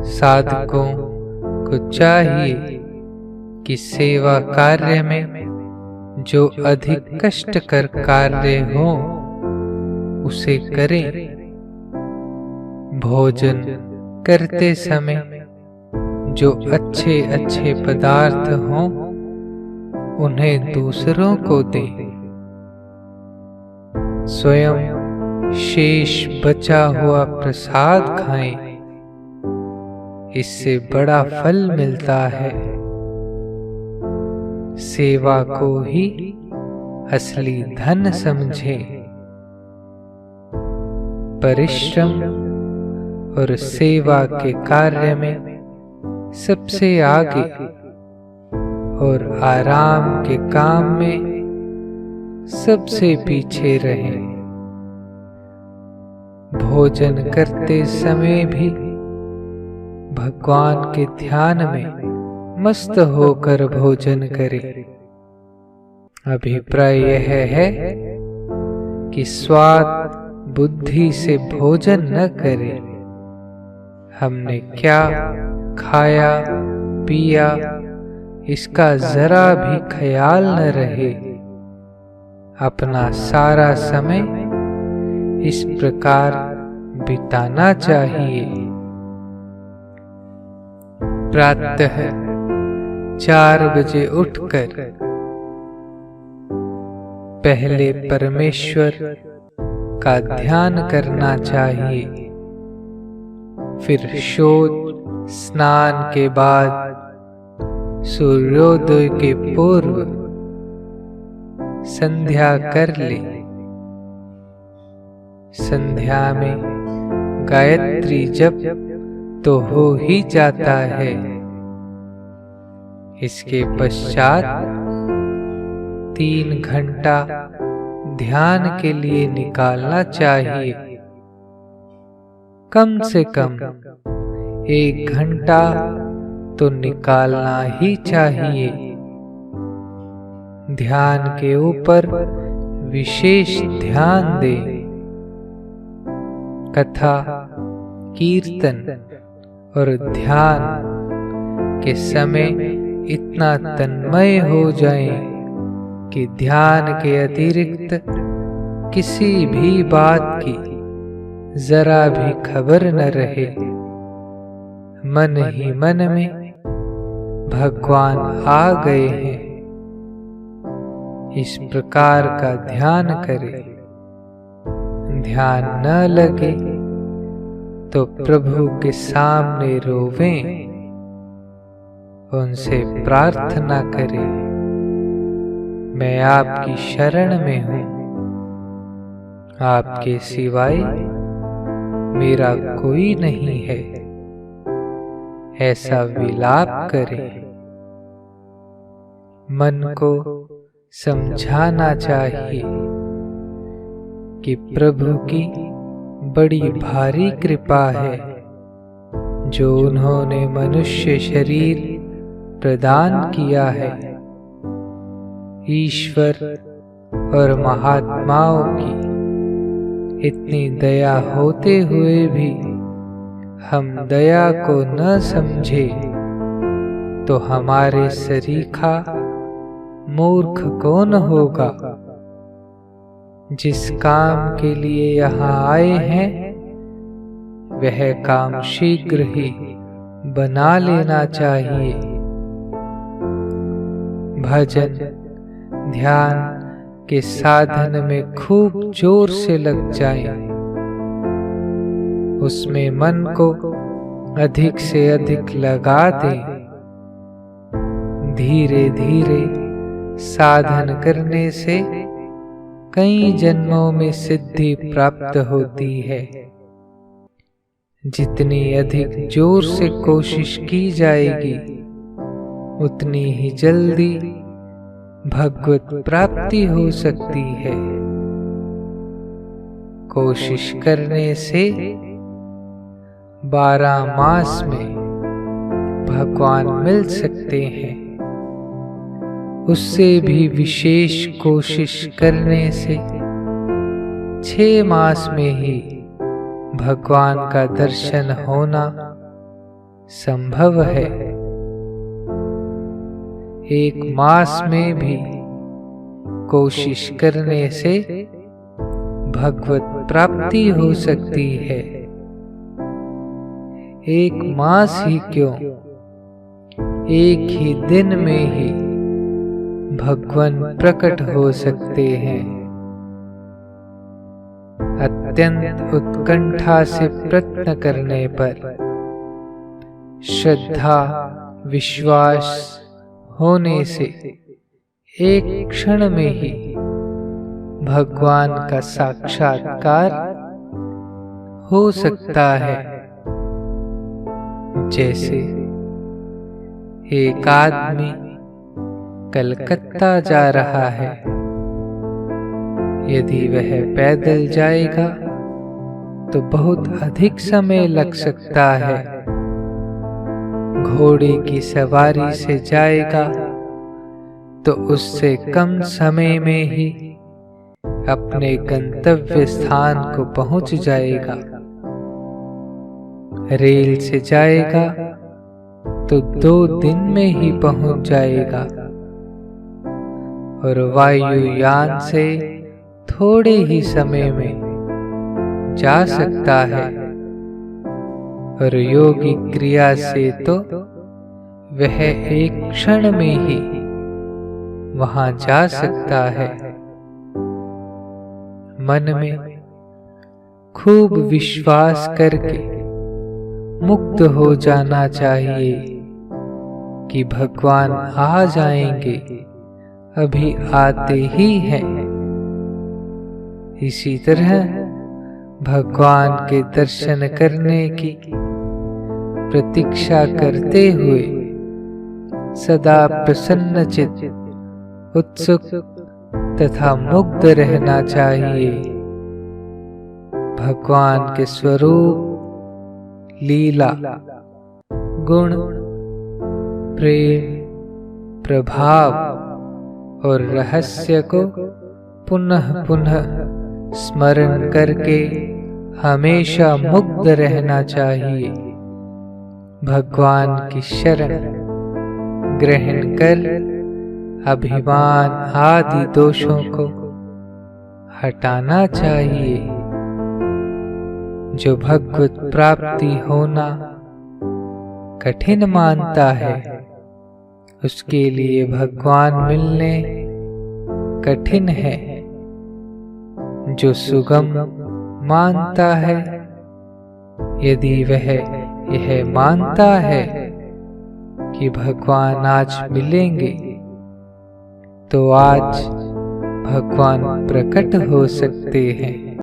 साधकों को चाहिए कि सेवा कार्य में जो अधिक कष्टकर कार्य हो उसे करें। भोजन करते समय जो अच्छे अच्छे पदार्थ हों उन्हें दूसरों को दें। स्वयं शेष बचा हुआ प्रसाद खाएं, इससे बड़ा फल मिलता है। सेवा को ही असली धन समझें। परिश्रम और सेवा के कार्य में सबसे आगे और आराम के काम में सबसे पीछे रहें। भोजन करते समय भी भगवान के ध्यान में मस्त होकर भोजन करें। अभिप्राय यह है कि स्वाद बुद्धि से भोजन न करें। हमने क्या खाया पिया इसका जरा भी ख्याल न रहे। अपना सारा समय इस प्रकार बिताना चाहिए। प्रातः 4 बजे उठकर पहले परमेश्वर का ध्यान करना चाहिए। फिर शोच स्नान के बाद सूर्योदय के पूर्व संध्या कर ले। संध्या में गायत्री जप तो हो ही जाता है। इसके पश्चात 3 घंटा ध्यान के लिए निकालना चाहिए। कम से कम 1 घंटा तो निकालना ही चाहिए। ध्यान के ऊपर विशेष ध्यान दे। कथा कीर्तन और ध्यान के समय इतना तन्मय हो जाएं कि ध्यान के अतिरिक्त किसी भी बात की जरा भी खबर न रहे। मन ही मन में भगवान आ गए हैं। इस प्रकार का ध्यान करें। ध्यान न लगे तो प्रभु के सामने रोवें, उनसे प्रार्थना करें, मैं आपकी शरण में हूँ। आपके सिवाय मेरा कोई नहीं है, ऐसा विलाप करें। मन को समझाना चाहिए कि प्रभु की बड़ी भारी कृपा है जो उन्होंने मनुष्य शरीर प्रदान किया है। ईश्वर और महात्माओं की इतनी दया होते हुए भी हम दया को न समझे तो हमारे सरीखा मूर्ख कौन होगा। जिस काम के लिए यहाँ आए हैं वह काम शीघ्र ही बना लेना चाहिए। भजन ध्यान के साधन में खूब जोर से लग जाए। उसमें मन को अधिक से अधिक लगा दे। धीरे धीरे साधन करने से कई जन्मों में सिद्धि प्राप्त होती है। जितनी अधिक जोर से कोशिश की जाएगी उतनी ही जल्दी भगवत प्राप्ति हो सकती है। कोशिश करने से 12 मास में भगवान मिल सकते हैं। उससे भी विशेष कोशिश करने से 6 मास में ही भगवान का दर्शन होना संभव है। एक मास में भी कोशिश करने से भगवत प्राप्ति हो सकती है। एक मास ही क्यों, एक ही दिन में ही भगवान प्रकट हो सकते हैं। अत्यंत उत्कंठा से प्रयत्न करने पर, श्रद्धा विश्वास होने से एक क्षण में ही भगवान का साक्षात्कार हो सकता है। जैसे एक आदमी कलकत्ता जा रहा है, यदि वह पैदल जाएगा तो बहुत अधिक समय लग सकता है। घोड़े की सवारी से जाएगा तो उससे कम समय में ही अपने गंतव्य स्थान को पहुंच जाएगा। रेल से जाएगा तो 2 दिन में ही पहुंच जाएगा और वायुयान से थोड़े ही समय में जा सकता है। और योगिक क्रिया से तो वह एक क्षण में ही वहां जा सकता है। मन में खूब विश्वास करके मुक्त हो जाना चाहिए कि भगवान आ जाएंगे, अभी आते ही हैं। इसी तरह भगवान के दर्शन करने की प्रतीक्षा करते हुए सदा प्रसन्नचित्त, उत्सुक तथा मुग्ध रहना चाहिए। भगवान के स्वरूप, लीला, गुण, प्रेम, प्रभाव और रहस्य को पुनः पुनः स्मरण करके हमेशा मुग्ध रहना चाहिए। भगवान की शरण ग्रहण कर अभिमान आदि दोषों को हटाना चाहिए। जो भगवत प्राप्ति होना कठिन मानता है, उसके लिए भगवान मिलने कठिन है। जो सुगम मानता है, यदि वह यह मानता है कि भगवान आज मिलेंगे, तो आज भगवान प्रकट हो सकते हैं।